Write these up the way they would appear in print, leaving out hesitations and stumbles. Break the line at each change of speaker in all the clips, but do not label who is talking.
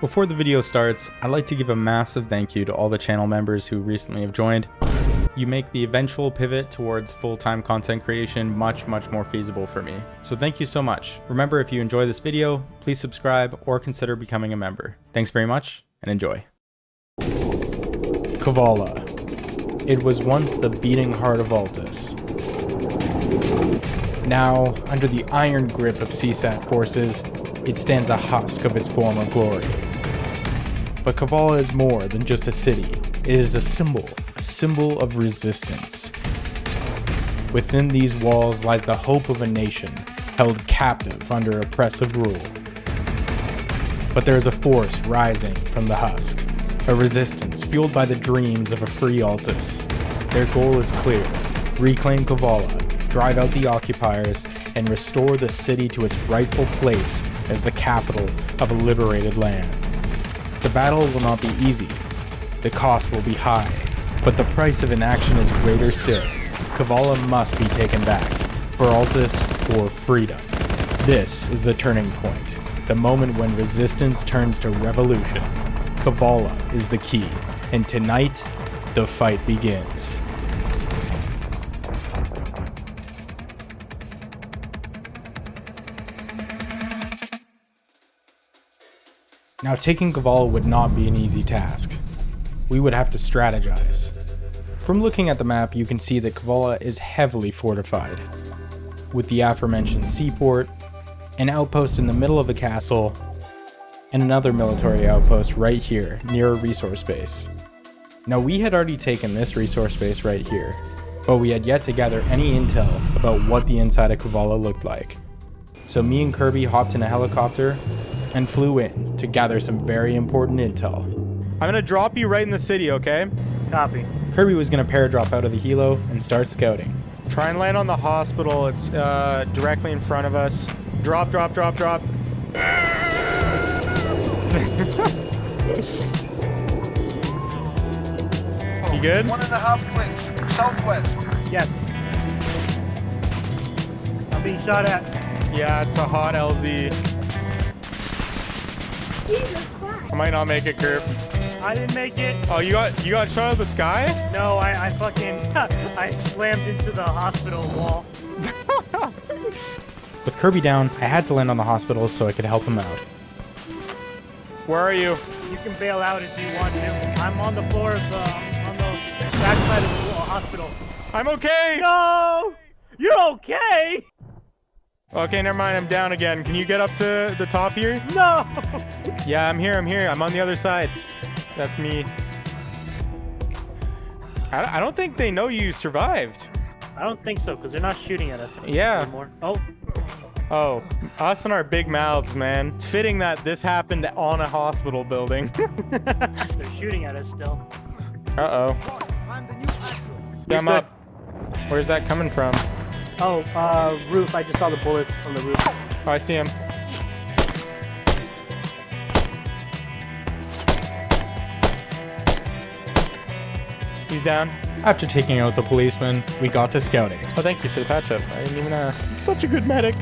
Before the video starts, I'd like to give a massive thank you to all the channel members who recently have joined. You make the eventual pivot towards full-time content creation much more feasible for me. So thank you so much. Remember, if you enjoy this video, please subscribe or consider becoming a member. Thanks very much and enjoy. Kavala. It was once the beating heart of Altus. Now, under the iron grip of CSAT forces, it stands a husk of its former glory. But Kavala is more than just a city. It is a symbol of resistance. Within these walls lies the hope of a nation held captive under oppressive rule. But there is a force rising from the husk, a resistance fueled by the dreams of a free Altus. Their goal is clear: reclaim Kavala, drive out the occupiers, and restore the city to its rightful place as the capital of a liberated land. The battle will not be easy. The cost will be high, but the price of inaction is greater still. Kavala must be taken back, for Altus or freedom. This is the turning point, the moment when resistance turns to revolution. Kavala is the key, and tonight, the fight begins. Now, taking Kavala would not be an easy task. We would have to strategize. From looking at the map, you can see that Kavala is heavily fortified, with the aforementioned Seaport, an outpost in the middle of a castle, and another military outpost right here, near a resource base. Now, we had already taken this resource base right here, but we had yet to gather any intel about what the inside of Kavala looked like. So me and Kirby hopped in a helicopter and flew in to gather some very important intel. I'm gonna drop you right in the city, okay?
Copy.
Kirby was gonna paradrop out of the helo and start scouting.
Try and land on the hospital. It's directly in front of us. Drop. You good?
1.5 clicks, southwest. Yes. I'm being shot at.
Yeah, it's a hot LZ.
Jesus Christ.
I might not make it, Kirp.
I didn't make it.
Oh, you got shot out of the sky?
No, I fucking I slammed into the hospital wall.
With Kirby down, I had to land on the hospital so I could help him out.
Where are you?
You can bail out if you want to. I'm on the floor of on the back side of the hospital.
I'm okay.
No! You're okay?
Okay, never mind. I'm down again. Can you get up to the top here?
No!
Yeah, I'm here. I'm on the other side. That's me. I don't think they know you survived.
I don't think so, because they're not shooting at us
Yeah.
anymore.
Oh, us and our big mouths, man. It's fitting that this happened on a hospital building.
They're shooting at us still.
Uh-oh. Yeah, I'm up. Where's that coming from?
Oh, roof. I just saw the bullets on the roof.
Oh, I see him. He's down.
After taking out the policeman, we got to scouting.
Oh, thank you for the patch up. I didn't even ask. Such a good medic.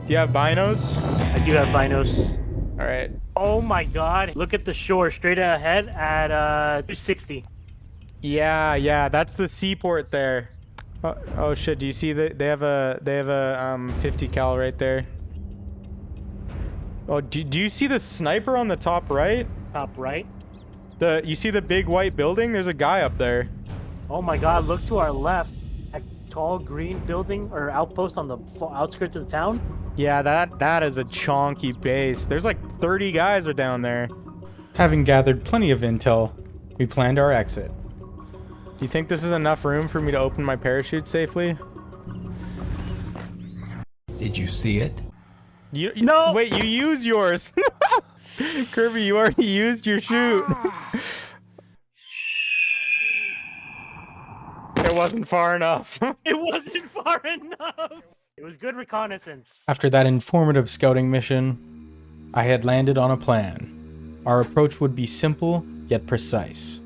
Do you have binos?
I do have binos.
All right.
Oh my god. Look at the shore straight ahead at 260.
Yeah, that's the Seaport there. Oh shit, do you see that they have a 50 cal right there? Oh, do you see the sniper on the top right?
Top right.
You see the big white building? There's a guy up there.
Oh my god, look to our left. That tall green building or outpost on the outskirts of the town.
Yeah, that is a chonky base. There's like 30 guys are down there.
Having gathered plenty of intel, we planned our exit.
Do you think this is enough room for me to open my parachute safely?
Did you see it?
No!
Wait, you use yours. Kirby, you already used your chute. It wasn't far enough.
It wasn't far enough. It was good reconnaissance.
After that informative scouting mission, I had landed on a plan. Our approach would be simple yet precise.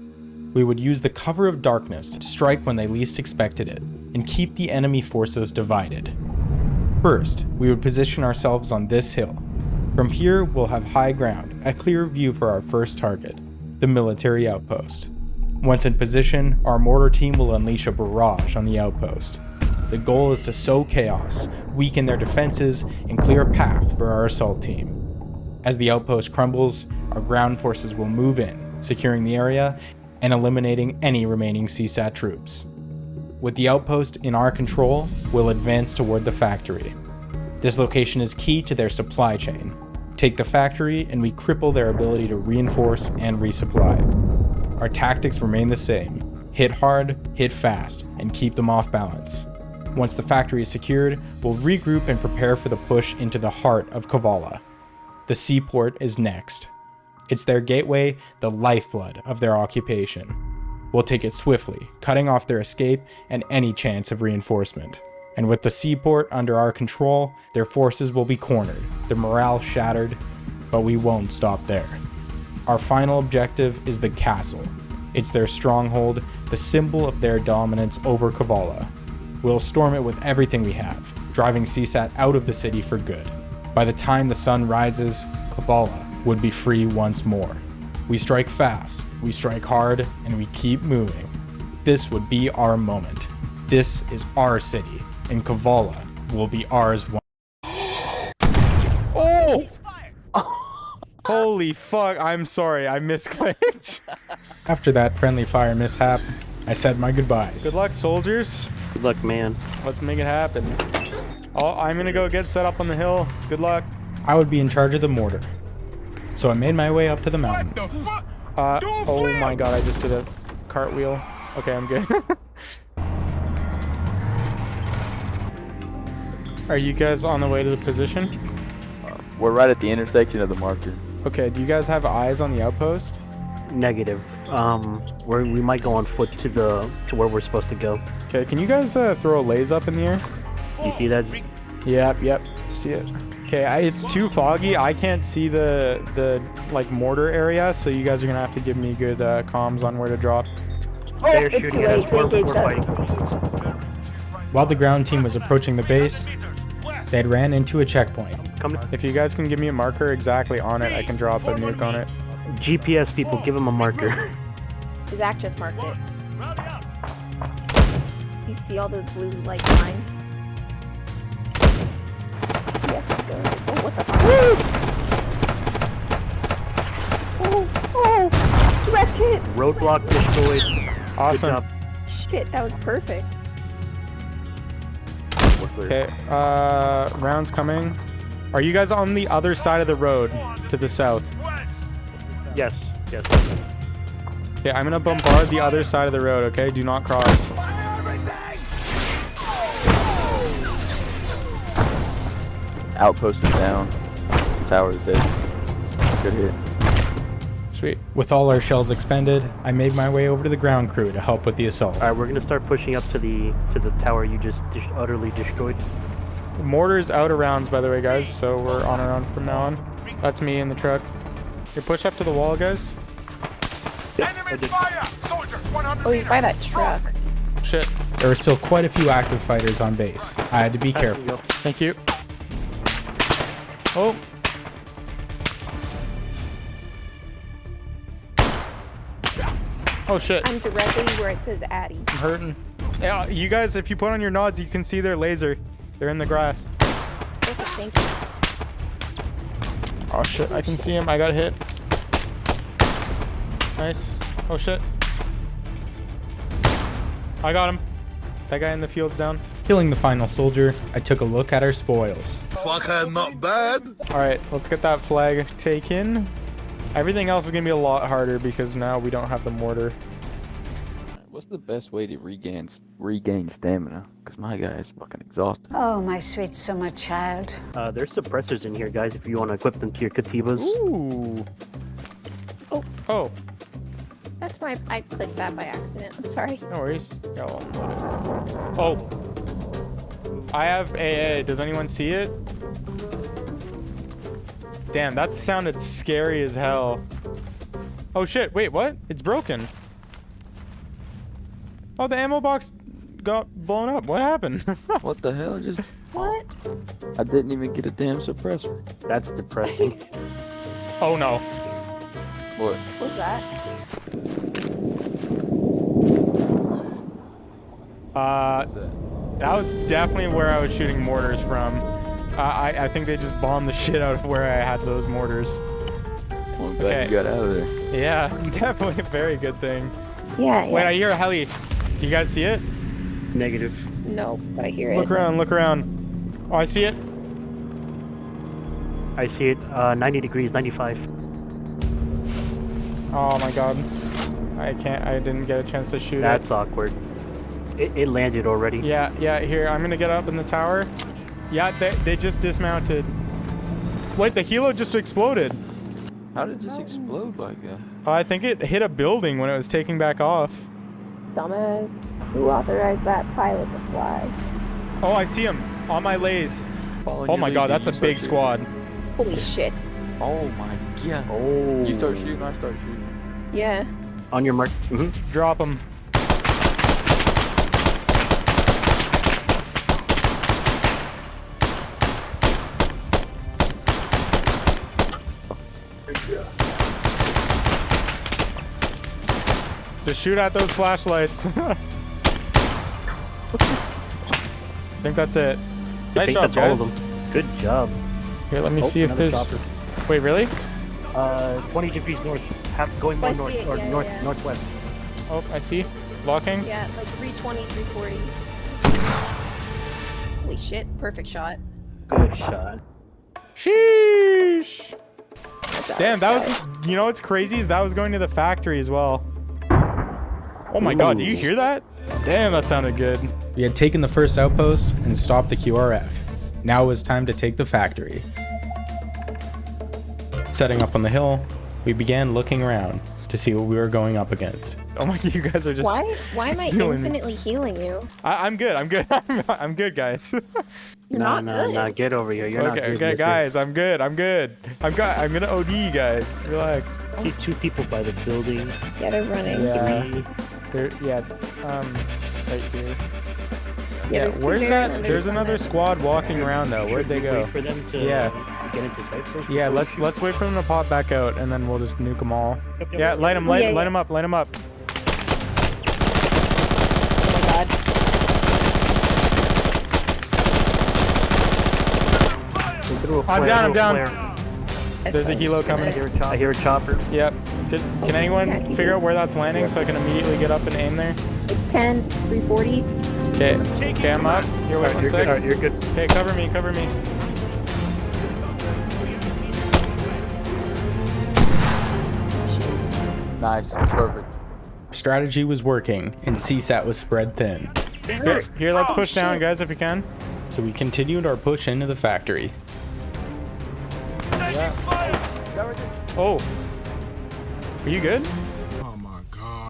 We would use the cover of darkness to strike when they least expected it, and keep the enemy forces divided. First, we would position ourselves on this hill, From here, we'll have high ground, a clear view for our first target, the military outpost. Once in position, our mortar team will unleash a barrage on the outpost. The goal is to sow chaos, weaken their defenses, and clear a path for our assault team. As the outpost crumbles, our ground forces will move in, securing the area and eliminating any remaining CSAT troops. With the outpost in our control, we'll advance toward the factory. This location is key to their supply chain. Take the factory and we cripple their ability to reinforce and resupply. Our tactics remain the same. Hit hard, hit fast, and keep them off balance. Once the factory is secured, we'll regroup and prepare for the push into the heart of Kavala. The Seaport is next. It's their gateway, the lifeblood of their occupation. We'll take it swiftly, cutting off their escape and any chance of reinforcement. And with the Seaport under our control, their forces will be cornered, their morale shattered, but we won't stop there. Our final objective is the castle. It's their stronghold, the symbol of their dominance over Kavala. We'll storm it with everything we have, driving CSAT out of the city for good. By the time the sun rises, Kavala would be free once more. We strike fast, we strike hard, and we keep moving. This would be our moment. This is our city, and Kavala will be ours one.
Oh! Holy fuck, I'm sorry, I misclicked.
After that friendly fire mishap, I said my goodbyes.
Good luck, soldiers.
Good luck, man.
Let's make it happen. Oh, I'm gonna go get set up on the hill. Good luck.
I would be in charge of the mortar. So I made my way up to the mountain.
Oh my god, I just did a cartwheel. Okay, I'm good. Are you guys on the way to the position?
We're right at the intersection of the marker.
Okay, do you guys have eyes on the outpost?
Negative. We might go on foot to where we're supposed to go.
Okay, can you guys throw a laze up in the air?
You see that?
Yep, see it. Okay, it's too foggy. I can't see the like mortar area, so you guys are gonna have to give me good comms on where to drop.
They're shooting at us. We're fighting.
While the ground team was approaching the base, they had ran into a checkpoint.
If you guys can give me a marker exactly on it, I can drop a nuke on it.
GPS people, give them a marker.
Zach just marked it. You see all those blue like lines? Yes, go. Oh, what the fuck? Oh, direct hit!
Roadblock destroyed.
Awesome.
Good job.
Shit, that was perfect.
Okay, rounds coming. Are you guys on the other side of the road to the south?
Yes.
Okay, I'm gonna bombard the other side of the road, okay? Do not cross.
Outpost is down. Tower is dead. Good hit.
Sweet. With all our shells expended, I made my way over to the ground crew to help with the assault.
All right, we're gonna start pushing up to the tower you just utterly destroyed.
Mortar's out of rounds, by the way, guys, so we're on our own from now on. That's me in the truck. You push up to the wall, guys.
Oh, he's by that truck.
Shit.
There were still quite a few active fighters on base. I had to be careful.
Thank you. Oh. Oh shit.
I'm directly where it says Addy.
I'm hurting. Yeah, you guys, if you put on your nods, you can see their laser. They're in the grass.
Okay, thank you.
Oh shit, I can see him. I got hit. Nice. Oh shit. I got him. That guy in the field's down.
Killing the final soldier, I took a look at our spoils.
Fucking not bad.
Alright, let's get that flag taken. Everything else is gonna be a lot harder because now we don't have the mortar.
What's the best way to regain stamina? Because my guy is fucking exhausted.
Oh, my sweet summer child.
There's suppressors in here, guys, if you want to equip them to your kativas.
Ooh.
Oh.
Oh,
That's my. I clicked that by accident. I'm sorry.
no worries. Yeah, I'll unload it. Oh. I have AA. Does anyone see it? Damn, that sounded scary as hell. Oh shit, wait, what? It's broken. Oh, the ammo box got blown up. What happened?
What the hell? Just
What?
I didn't even get a damn suppressor.
That's depressing.
Oh no.
What?
What's that?
That was definitely where I was shooting mortars from. I think they just bombed the shit out of where I had those mortars.
Well, I'm glad you got out of there.
Yeah, definitely a very good thing.
Yeah, yeah.
Wait, I hear a heli. You guys see it?
Negative.
No, but I hear
Look
it.
around, look around. Oh, I see it.
I see it. 90 degrees, 95.
Oh my god. I didn't get a chance to shoot
That's
it.
awkward. It landed already.
Yeah, here, I'm gonna get up in the tower. Yeah, they just dismounted. Wait, the helo just exploded.
How did it just explode like that?
I think it hit a building when it was taking back off.
Dumbass. Who authorized that pilot to fly?
Oh, I see him on my lays.
Following
Oh
your
my
lead,
god,
did
that's a
you start
big
shooting?
squad.
Holy shit.
Oh my god.
Oh.
You start shooting, I start shooting.
Yeah.
On your mark.
Drop them. Just shoot at those flashlights. I think that's it.
I
Nice
think
job,
that's all
guys.
of them.
Good job.
Here, let me
Oh,
see if
another
there's.
chopper.
Wait, really?
20 degrees north. Going
Oh,
more
I see
north
it,
or
yeah,
north
yeah.
northwest.
Oh, I see. Locking.
Yeah, like 320, 340. Holy shit. Perfect shot.
Good shot.
Sheesh.
That's
Damn, that
guys.
was. You know what's crazy is that was going to the factory as well. Oh my god, do you hear that? Damn, that sounded good.
We had taken the first outpost and stopped the QRF. Now it was time to take the factory. Setting up on the hill, we began looking around to see what we were going up against.
Oh my, you guys are just.
Why am I
healing me.
infinitely healing you?
I'm good. I'm good, guys.
You're
Nah,
not
nah,
good.
nah. Get over here. You're not
okay,
good.
okay,
mister.
guys, I'm good. I'm gonna OD you guys. Relax.
See 2 people by the building.
Yeah, they're running.
Yeah.
3.
Right here.
Yeah, there's 2
where's
there,
that?
and
There's
some
another
there.
squad walking around though. Where'd they
Should we
go?
Wait for them to
Yeah.
get into sight first.
Yeah,
before we
let's wait for them to pop back out, and then we'll just nuke them all.
Yep,
Yeah, light them,
Yeah,
light
yeah.
them up, light them up.
Oh my god.
We threw a
I'm
flare,
down, I'm
little
down.
flare.
There's a helo coming.
I hear a chopper.
Yep. Can anyone figure out where that's landing so I can immediately get up and aim there?
It's 10, 340.
Okay, I'm up. Here, wait one
You're good.
sec.
Alright, you're good.
Okay, cover me, cover me.
Nice, perfect.
Strategy was working, and CSAT was spread thin.
Here, let's push down, guys, if you can.
So we continued our push into the factory.
Oh. Are you good?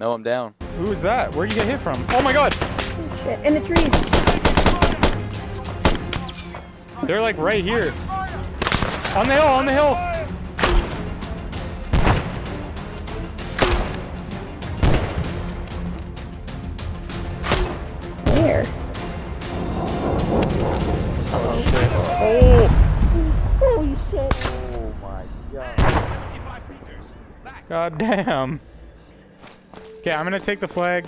No, I'm down.
Who was that? Where'd you get hit from? Oh my god!
Shit. In the trees.
They're like right here. On the hill, on the hill!
Where?
Oh shit.
Oh. Holy shit.
Oh my god.
God damn. Okay, I'm gonna take the flag.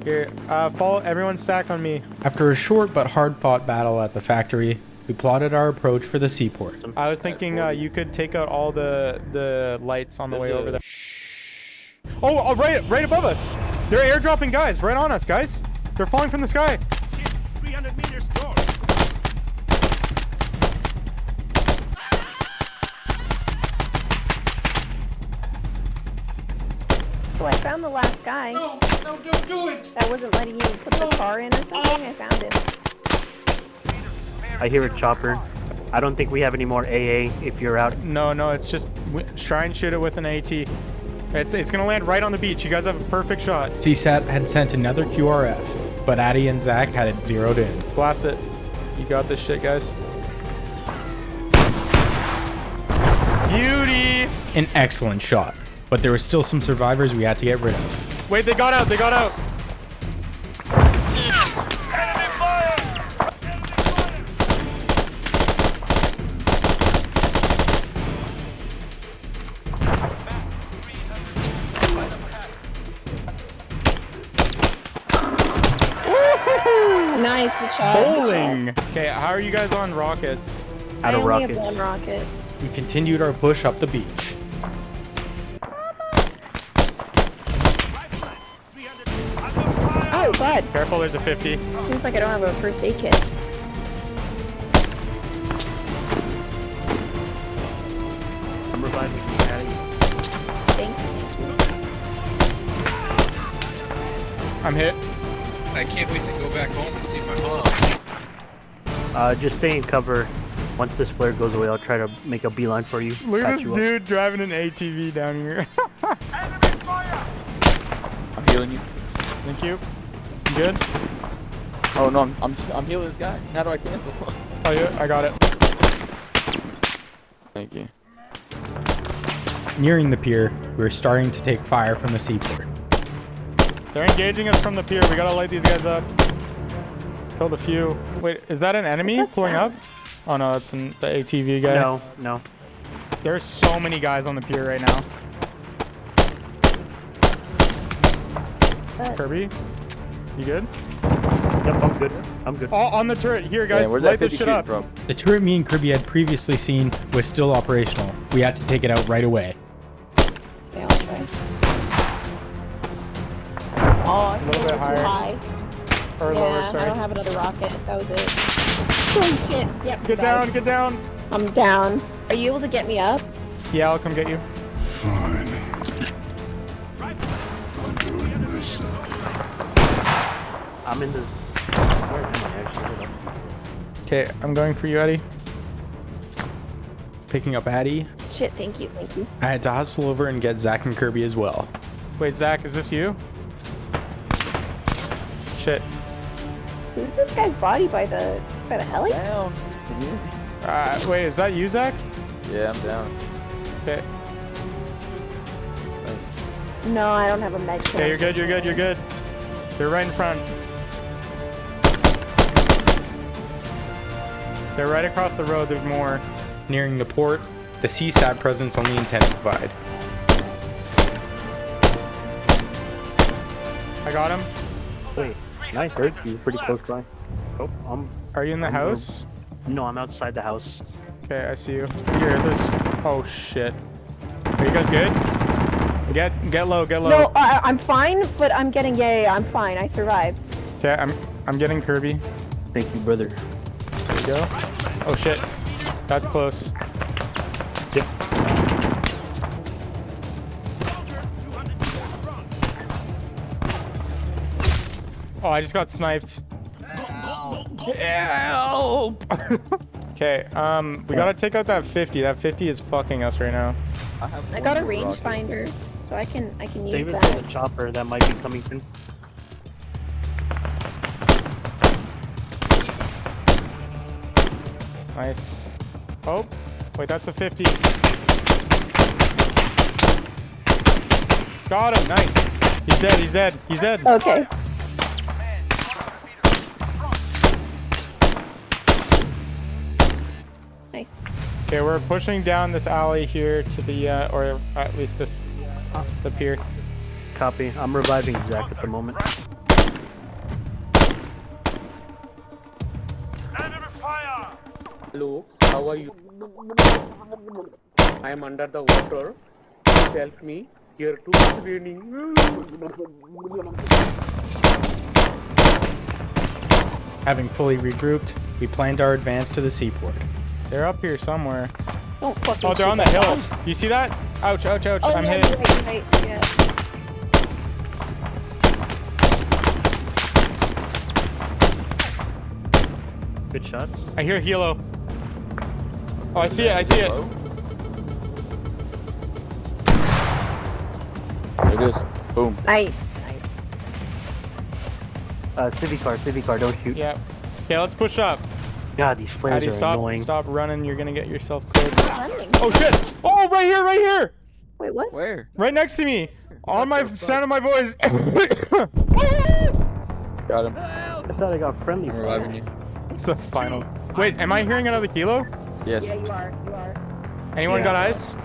Here, follow everyone stack on me.
After a short but hard-fought battle at the factory, we plotted our approach for the seaport.
I was thinking you could take out all the lights on the way over there. Oh, right above us. They're airdropping guys right on us, guys. They're falling from the sky.
300 meters north.
So I found the last guy.
No, don't do it!
That wasn't letting you put the car in or something. I found him.
I hear a chopper. I don't think we have any more AA if you're out.
No, it's just try and shoot it with an AT. It's gonna land right on the beach. You guys have a perfect shot.
CSAT had sent another QRF, but Addy and Zach had it zeroed in.
Blast it. You got this shit, guys. Beauty!
An excellent shot, but there were still some survivors we had to get rid of.
Wait, they got out. They got out.
Nice, good shot. good shot.
Bowling. Okay, how are you guys on rockets?
I
Out of
only
rocket.
have one rocket.
We continued our push up the beach.
Oh, God.
Careful, there's a 50.
Seems like I don't have a first aid kit.
I'm reviving you, Patty.
Thank you.
I'm hit.
I can't wait to go back home and see my mom.
Just stay in cover. Once this flare goes away, I'll try to make a beeline for you.
Look at
patch
this
you up.
dude driving an ATV down here.
I'm healing you.
Thank you. You good?
Oh no, I'm healing this guy. How do I cancel?
Oh yeah, I got it.
Thank you.
Nearing the pier, we were starting to take fire from the seaport.
They're engaging us from the pier. We gotta light these guys up. Killed a few. Wait, is that an enemy pulling up? Oh no, that's the ATV guy.
No, no.
There's so many guys on the pier right now. Kirby, you good?
Yep, I'm good. I'm good.
Oh, on the turret. Here, guys,
Yeah, where'd
light
that
this
50
shit
shoot
up.
from?
The turret me and Kirby had previously seen was still operational. We had to take it out right away.
Okay, I'll try. Oh, I think
little
those
bit
were too
higher.
high.
Or
Yeah,
lower,
I
sorry.
don't have another rocket. That was it. Holy shit. Yep.
Get down, get down.
I'm down. Are you able to get me up?
Yeah, I'll come get you.
Fine. I'll do it myself.
I'm in this. Where am I actually? Hold up.
Okay, I'm going for you, Eddie.
Picking up Addie,
Shit, thank you, thank you.
I had to hustle over and get Zach and Kirby as well.
Wait, Zach, is this you? Shit.
Who's this guy's body by the heli?
Down. Can you hear me?
Wait, is that you, Zach?
Yeah, I'm down.
Okay.
No, I don't have a med kit.
Okay, you're good, you're good, you're good. They're right in front. They're right across the road, there's more.
Nearing the port, the CSAT presence only intensified.
I got him.
Wait, nice, hurt you. Pretty close by. Oh,
Are you in the house?
no, I'm outside the house.
Okay, I see you. Here, there's... Oh, shit. Are you guys good? Get low, get low.
No, I'm fine, but I'm getting, yeah, I'm fine. I survived.
Okay, I'm getting Kirby.
Thank you, brother.
There you go. Oh, shit. That's close.
Yep.
Oh, I just got sniped. Help! Okay, we gotta take out that 50. That 50 is fucking us right now.
I got a rangefinder, so I can use
Save it
that.
for the chopper that might be coming soon.
Nice. Oh, wait, that's a 50. Got him, nice. He's dead, he's dead, he's dead.
Okay. Nice.
Okay, we're pushing down this alley here to the, or at least this, the pier.
Copy. I'm reviving Zach at the moment.
Hello, how are you? I am under the water. Please help me. Here too it's raining.
Having fully regrouped, we planned our advance to the seaport.
They're up here somewhere.
Don't fucking
Oh, they're on the
shoot
hill.
that.
You see that? Ouch, ouch, ouch.
Oh,
I'm
yeah,
hit.
you're right, yeah.
Good shots.
I hear Hilo. Oh, I see it, I see it.
There it is. Boom.
Nice, nice.
Civic car, don't shoot.
Yeah. Okay, let's push up.
God, these flares
Addy,
are
stop,
annoying.
stop running. You're gonna get yourself killed.
Running.
Oh shit! Oh, right here, right here!
Wait, what?
Where?
Right next to me. On my sound of my voice.
Got him.
I thought I got friendly.
I'm reviving you.
It's the final. Wait, am I hearing another Hilo?
Yes.
Yeah, you are, you are.
Anyone
Yeah.
got eyes?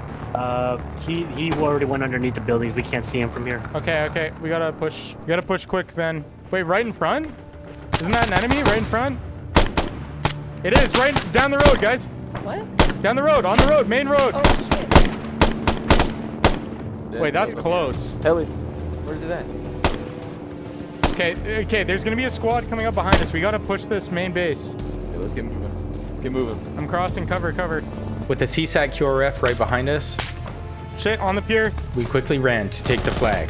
He already went underneath the buildings. We can't see him from here.
Okay, okay. We gotta push. We gotta push quick then. Wait, right in front? Isn't that an enemy right in front? It is, right down the road, guys.
What?
Down the road, on the road, main road.
Oh shit.
Wait, that's close.
Ellie, where's it at?
Okay, there's gonna be a squad coming up behind us. We gotta push this main base.
Okay, let's get moving. Let's get moving.
I'm crossing, cover.
With the CSAT QRF right behind us,
Shit, on the pier.
we quickly ran to take the flag.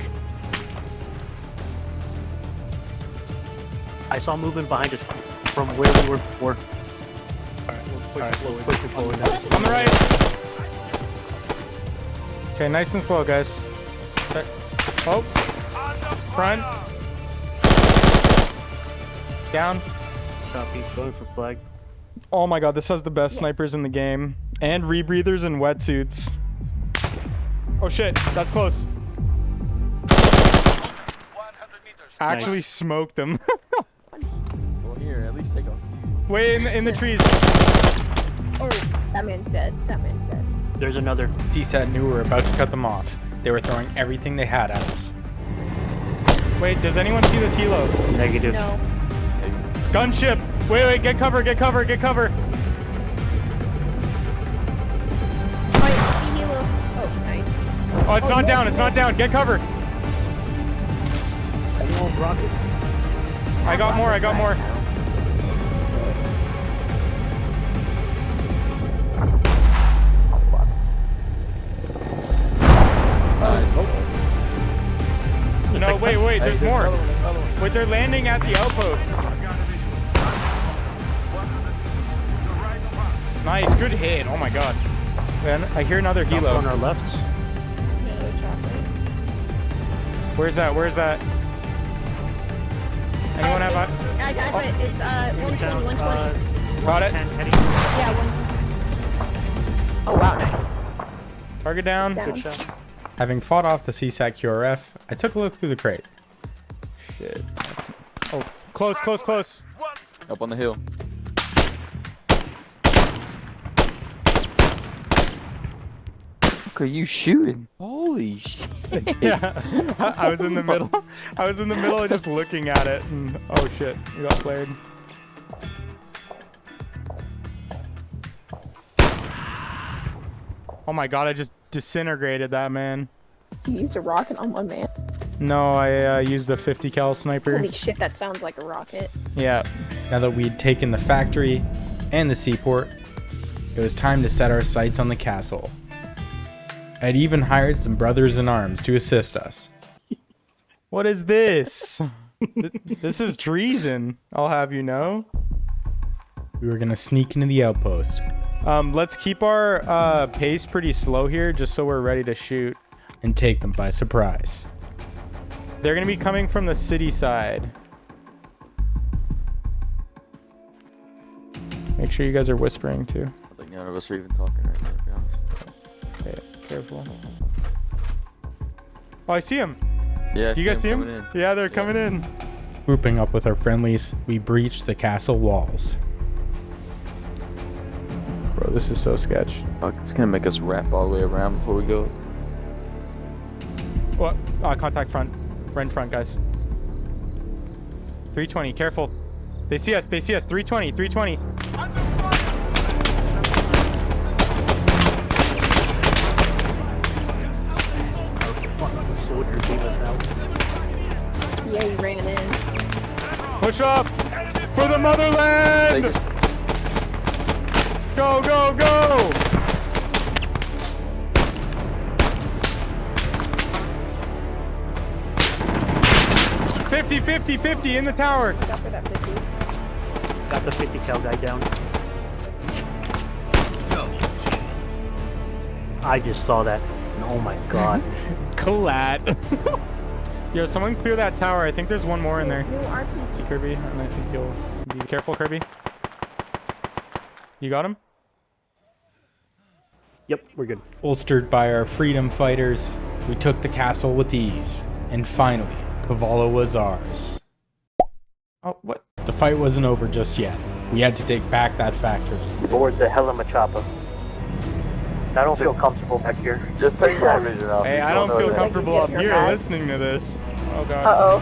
I saw movement behind us from where we were before. Alright, we'll push it forward now.
On the right. Okay, nice and slow, guys. Okay. Oh. Front. Down.
Copy, going for flag.
Oh my god, this has the best snipers in the game. And rebreathers and wetsuits. Oh shit, that's close. Actually smoked them.
Well, here, at least take off.
Way in the trees.
Oh, that man's dead. That man's dead.
There's another.
CSAT knew we were about to cut them off. They were throwing everything they had at us.
Wait, does anyone see this helo?
Negative.
No.
Gunship! Wait, get cover!
Oh, yeah, see helo. Oh, nice.
Oh, it's not down, get cover!
Anyone rockets?
I got more. No, wait, there's more. Wait, they're landing at the outpost. Nice, good hit. Oh my god. Man, I hear another
On
helo.
our left.
Another chocolate.
Where's that? Anyone have
I got it. It's 120, 120.
Got it.
10 heading.
Yeah, one. Oh wow, nice.
Target down.
Down.
Good shot.
Having fought off the CSAT QRF, I took a look through the crate.
Shit. Oh, close.
Up on the hill. Look, are you shooting? Holy shit.
Yeah, I was in the middle. Just looking at it, and oh shit, we got flared. Oh my god, I just disintegrated that man.
You used a rocket on one man.
No, I used a 50 cal sniper.
Holy shit, that sounds like a rocket.
Yeah.
Now that we'd taken the factory and the seaport, it was time to set our sights on the castle. I'd even hired some brothers in arms to assist us.
What is this? This is treason, I'll have you know.
We were gonna sneak into the outpost.
Let's keep our pace pretty slow here, just so we're ready to shoot.
And take them by surprise.
They're gonna be coming from the city side. Make sure you guys are whispering too.
I think none of us are even talking right now, to be honest.
Okay, careful. Oh, I see him.
Yeah,
Do you guys see him?
coming in.
Yeah, they're coming in.
Grouping up with our friendlies, we breached the castle walls.
Bro, this is so sketch.
Fuck, it's gonna make us wrap all the way around before we go.
What? Contact front. Right in front, guys. 320, careful. They see us. 320.
Soldier beat us out.
Yeah, you ran in.
Push up for the motherland!
Take us.
Go! 50 in the tower.
Got for that 50.
Got the 50 cal guy down. I just saw that. And oh my god.
Collat. Yo, someone clear that tower. I think there's one more in there.
No RPG.
Kirby, and I think you'll be careful, Kirby. You got him?
Yep, we're good.
Bolstered by our freedom fighters, we took the castle with ease. And finally, Kavala was ours. Oh, what? The fight wasn't over just yet. We had to take back that factory.
Board the hell of a chopper. I don't feel comfortable back here.
Just take that vision off.
Hey, I don't feel comfortable up here listening to this. Oh god.
Uh-oh.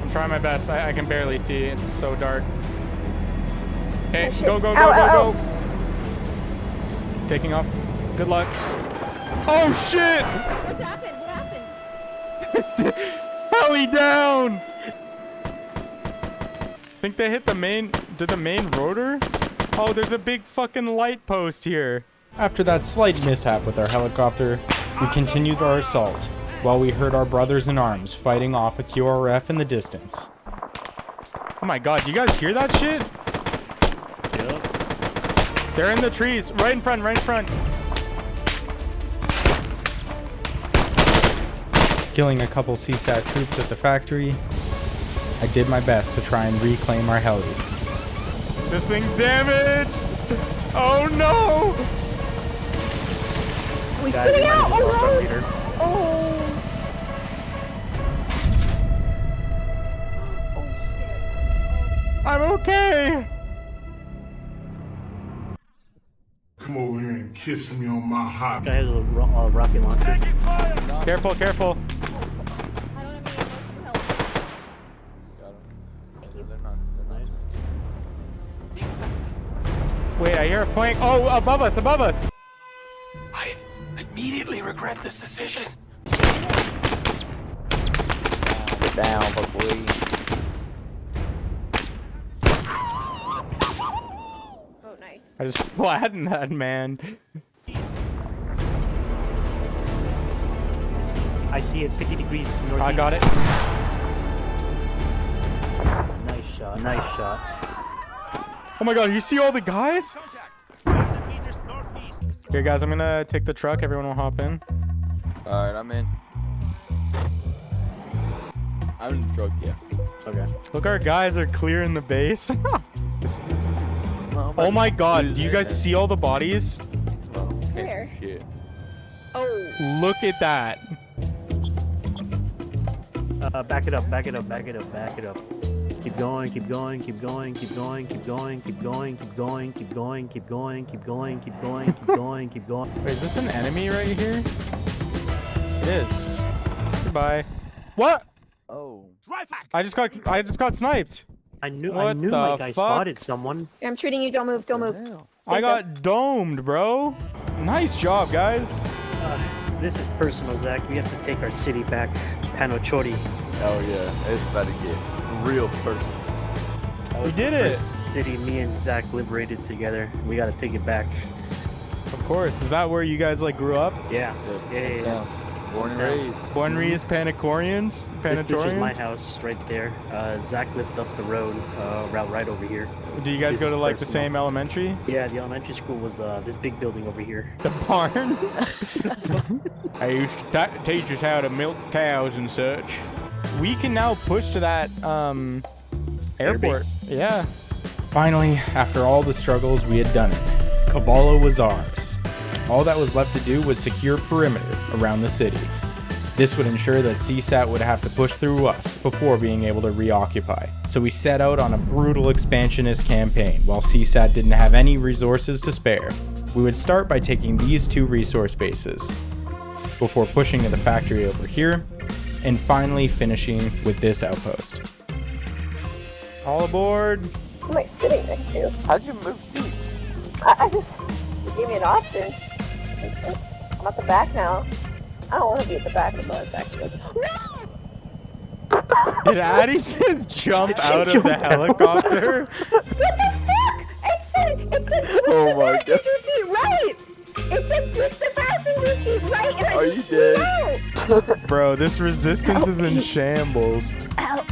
I'm trying my best. I can barely see. It's so dark. Okay,
Oh, shit.
go, go, go,
Ow,
go,
ow,
go. Taking off. Good luck. Oh, shit!
What happened? What happened?
Heli down! Think they hit the main... Did the main rotor? Oh, there's a big fucking light post here.
After that slight mishap with our helicopter, we continued our assault, while we heard our brothers in arms fighting off a QRF in the distance.
Oh my god, you guys hear that shit?
Yep.
They're in the trees. Right in front, right in front.
Killing a couple CSAT troops at the factory, I did my best to try and reclaim our heli.
This thing's damaged! Oh no!
We
Guys,
put
you
it
might
out
need to walk up
alone.
later.
Oh.
I'm okay!
Come over here and kiss me on my hot.
Guy has a rocket launcher.
Careful, careful.
I don't have any help.
Wait, I hear a flank. Oh, above us, above us!
I immediately regret this decision.
Get down, boy.
Oh, nice.
I just flattened that man.
I see it 50 degrees northeast.
I got it.
Nice shot. Nice shot.
Oh my god, you see all the guys? Here guys, I'm gonna take the truck. Everyone will hop in.
Alright, I'm in. I'm in the truck, yeah.
Okay.
Look, our guys are clearing the base. Oh my god, do you guys see all the bodies?
Where?
Shit.
Oh.
Look at that.
Back it up, back it up, back it up, back it up. Keep going, keep going, keep going, keep going, keep going, keep going, keep going, keep going, keep going, keep going, keep going, keep going, keep going.
Wait, is this an enemy right here? It is. Goodbye. What?
Oh.
I just got sniped.
I knew
What the
like I
fuck?
spotted someone.
I'm treating you. Don't move. Don't move.
I got domed, bro. Nice job, guys.
This is personal, Zach. We have to take our city back. Panochori.
Oh yeah, it's about to get real personal.
That
We
was
did
the
it.
first city me and Zach liberated together. We gotta take it back.
Of course. Is that where you guys like grew up?
Yeah. Yeah.
Born and raised.
Born and raised Panachorians?
This was my
Panatorians?
house right there. Zach lived up the road, right over here.
Do you guys
This
go to
is
like the
personal.
same elementary?
Yeah, the elementary school was this big building over here.
The barn? I used to teach us how to milk cows and such. We can now push to that airport.
Airbase.
Yeah.
Finally, after all the struggles, we had done it. Kavala was ours. All that was left to do was secure perimeter around the city. This would ensure that CSAT would have to push through us before being able to reoccupy. So we set out on a brutal expansionist campaign while CSAT didn't have any resources to spare. We would start by taking these two resource bases, before pushing to the factory over here, and finally finishing with this outpost.
All aboard.
Who am I sitting next to?
How'd you move seats?
I just you gave me an option. I'm at the back now. I don't want to be at the back of the bus, actually. No!
Did Addie just jump out of the helicopter?
What the fuck? It said
Oh my god.
passenger seat right. It said push the passenger seat right. And I
Are you dead?
No.
Bro, this resistance is in shambles.
Ow.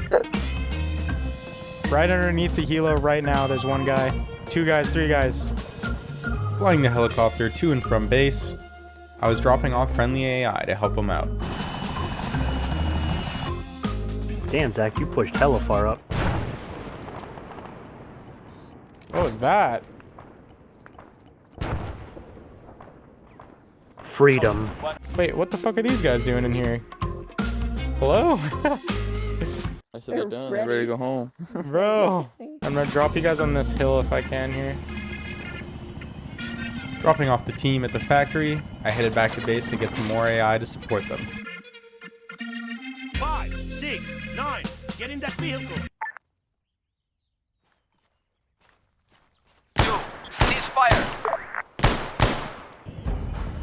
Right underneath the helo right now, there's one guy. 2 guys, 3 guys.
Flying the helicopter to and from base, I was dropping off friendly AI to help them out.
Damn, Zach, you pushed hella far up.
What was that?
Freedom.
Wait, what the fuck are these guys doing in here? Hello?
I said they're done. They're ready to go home.
Bro, I'm gonna drop you guys on this hill if I can here.
Dropping off the team at the factory, I headed back to base to get some more AI to support them.
5, 6, 9,
Get in that vehicle.
Ceasefire.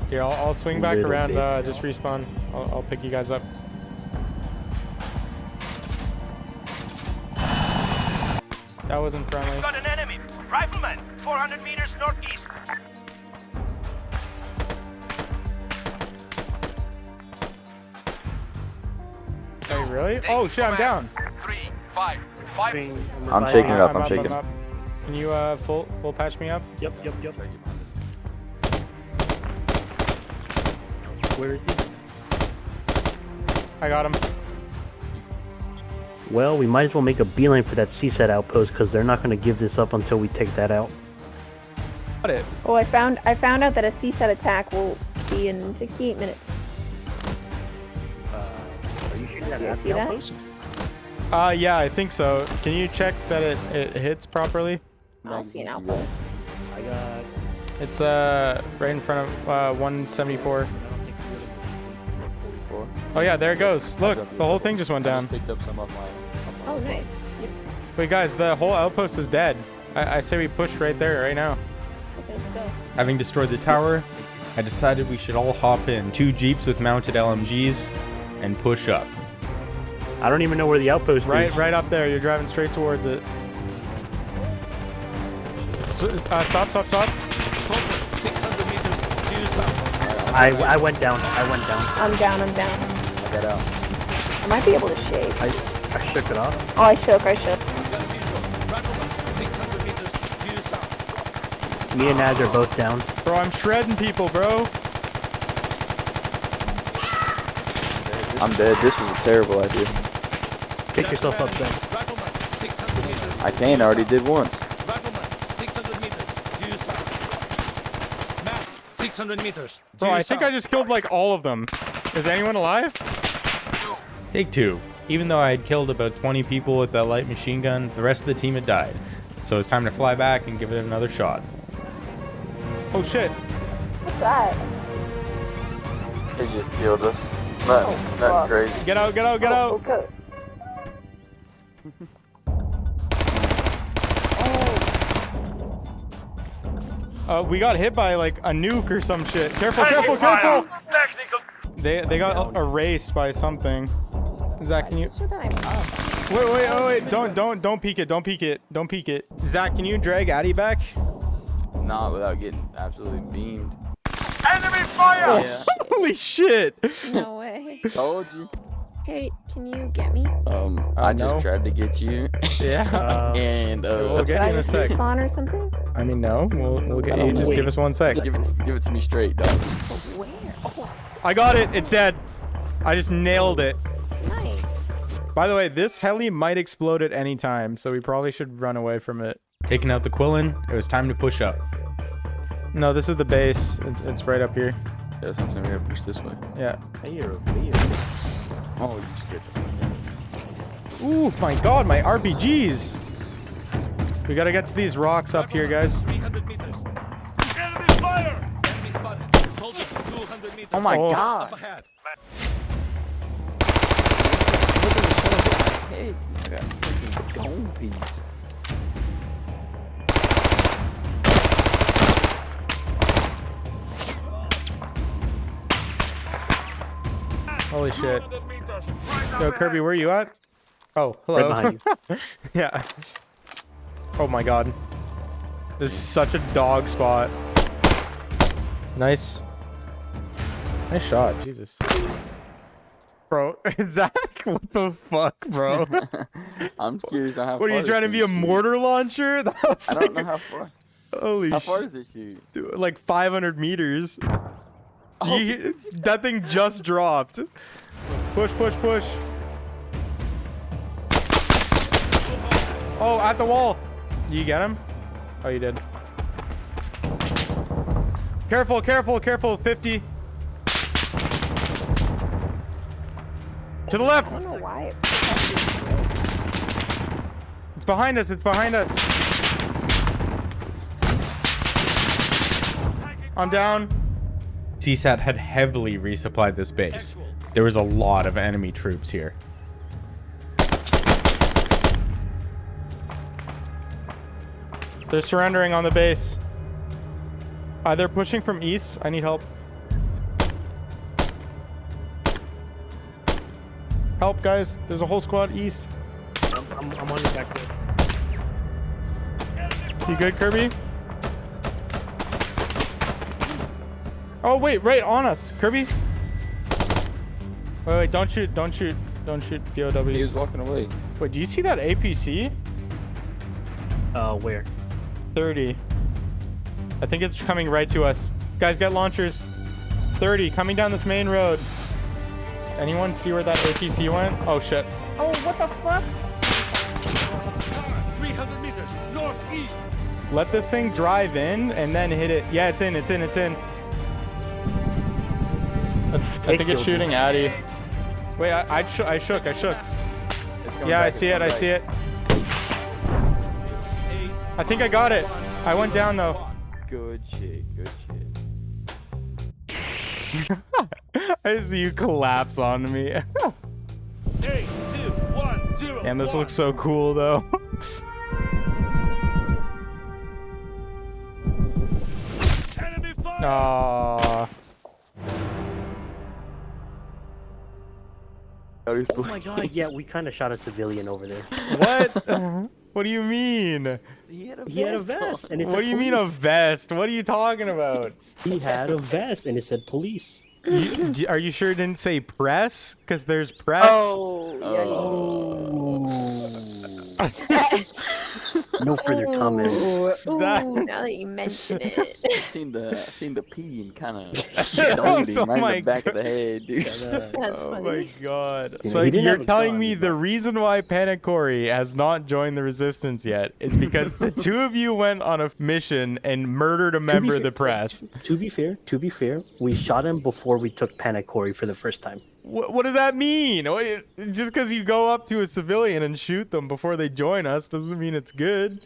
Here, I'll swing back
Little
around.
bit.
Just respawn. I'll pick you guys up. That wasn't friendly.
Got an enemy. Rifleman. 400 meters northeast.
Hey, really? Oh shit, I'm down.
3, 5, 5.
I'm taking it up.
I'm
I'm taking
up. Can you full patch me up?
Yep. Where is he?
I got him.
Well, we might as well make a beeline for that CSAT outpost because they're not going to give this up until we take that out.
Got it.
Oh, I found out that a CSAT attack will be in 68 minutes.
Are you shooting
Yeah,
at
see
the
that?
outpost?
Yeah, I think so. Can you check that it hits properly?
I don't see an outpost.
I got...
It's right in front of 174. Oh yeah, there it goes. Look, the whole thing just went down.
Picked up some of my.
Oh, nice. Yep.
Wait, guys, the whole outpost is dead. I say we push right there, right now.
Okay, let's go.
Having destroyed the tower, I decided we should all hop in 2 jeeps with mounted LMGs and push up.
I don't even know where the outpost is.
Right up there. You're driving straight towards it. Stop.
600 meters due south.
I went down.
I'm down.
I got out.
I might be able to shake.
I shook it off.
Oh, I shook.
Got a visual. Rifleman. 600 meters due south.
Me and Naz are both down.
Bro, I'm shredding people, bro.
I'm dead. This was a terrible idea.
Pick yourself up, Ben.
Rifleman. 600 meters.
I can't. I already did once.
Rifleman. 600 meters due south. Map. 600 meters.
Bro, I think I just killed like all of them. Is anyone alive?
Take 2. Even though I had killed about 20 people with that light machine gun, the rest of the team had died. So it's time to fly back and give it another shot.
Oh shit.
What's that?
They just killed us. Not
fuck.
crazy.
Get out.
Okay.
We got hit by like a nuke or some shit. Careful.
Technical.
They got erased by something. Zach, can you?
Sure that I'm up.
Wait. Don't peek it. Zach, can you drag Addy back?
Not without getting absolutely beamed.
Enemy fire!
Yeah.
Holy shit.
No way.
Told you.
Hey, can you get me?
I
no.
just tried to get you.
Yeah.
And
We'll
Did
get
I
you in a
just
sec.
respawn or something?
I mean, no. We'll get you. Just give us 1 sec.
give it to me straight, dog.
Where? Oh,
I got it. It's dead. I just nailed it.
nice.
By the way, this heli might explode at any time, so we probably should run away from it.
Taking out the Quillin, it was time to push up.
No, this is the base. It's right up here.
Yeah, so I'm gonna push this way.
Yeah.
Oh, you scared me.
Ooh, my god, my RPGs. We gotta get to these rocks up here, guys.
300 meters. Enemy fire! Enemy spotted. Soldier. 200 meters.
Oh my
Oh.
god.
Up ahead.
Look at the shot of my head. I got a freaking dome piece.
Holy shit.
200 meters.
Yo, Kirby, where you at? Oh, hello.
Right behind you.
Yeah. Oh my god. This is such a dog spot. Nice. Nice shot, Jesus. Bro, Zach, what the fuck, bro?
I'm curious on how
What are
far
you trying to
this
be a
thing shoots.
mortar launcher? That was
I
like
don't know how far.
holy
How far
shit.
does it shoot?
Dude, like 500 meters.
Oh.
That thing just dropped. Push. Oh, at the wall. You get him? Oh, you did. Careful. 50. To the left.
I don't know why.
It's behind us. I'm down.
CSAT had heavily resupplied this base. There was a lot of enemy troops here.
They're surrendering on the base. They're pushing from east. I need help. Help, guys. There's a whole squad east.
I'm on your back there.
You good, Kirby? Oh, wait, right on us. Kirby? Wait, don't shoot. Don't shoot. Don't shoot POWs.
He was walking away.
Wait, do you see that APC?
Where?
30. I think it's coming right to us. Guys, get launchers. 30, coming down this main road. Does anyone see where that APC went? Oh, shit.
Oh, what the fuck?
300 meters northeast.
Let this thing drive in and then hit it. Yeah, it's in. I think it's shooting Addy. Wait, I shook. Yeah, I see it. I think I got it. I went down though.
Good shit.
I see you collapse onto me.
3, 2, 1, 0.
Damn, this looks so cool though.
Enemy fire.
Aww.
Oh my god, yeah, we kind of shot a civilian over there.
What? What do you mean?
He had a vest. And it said
What do you mean a
police.
vest? What are you talking about?
He had a vest and it said police.
Are you sure it didn't say press? Because there's press.
No further comments.
Ooh,
That-
now that you mention it.
seen the P and kind of stoned him right in the back of the head, dude.
That's
Oh
funny.
my god.
You know,
So
he didn't
you're
have a
telling
gun,
me the reason why Panochori has not joined the resistance yet is because the two of you went on a mission and murdered a member of the press.
To be fair, we shot him before we took Panochori for the first time.
What does that mean? Just because you go up to a civilian and shoot them before they join us doesn't mean it's good.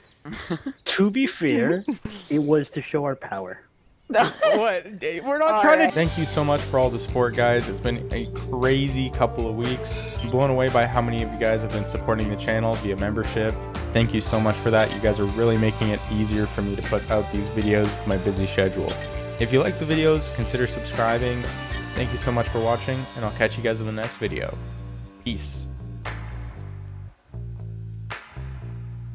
To be fair, it was to show our power.
What? We're not trying to. Thank you so much for all the support, guys. It's been a crazy couple of weeks. I'm blown away by how many of you guys have been supporting the channel via membership. Thank you so much for that. You guys are really making it easier for me to put out these videos with my busy schedule. If you like the videos, consider subscribing. Thank you so much for watching, and I'll catch you guys in the next video. Peace.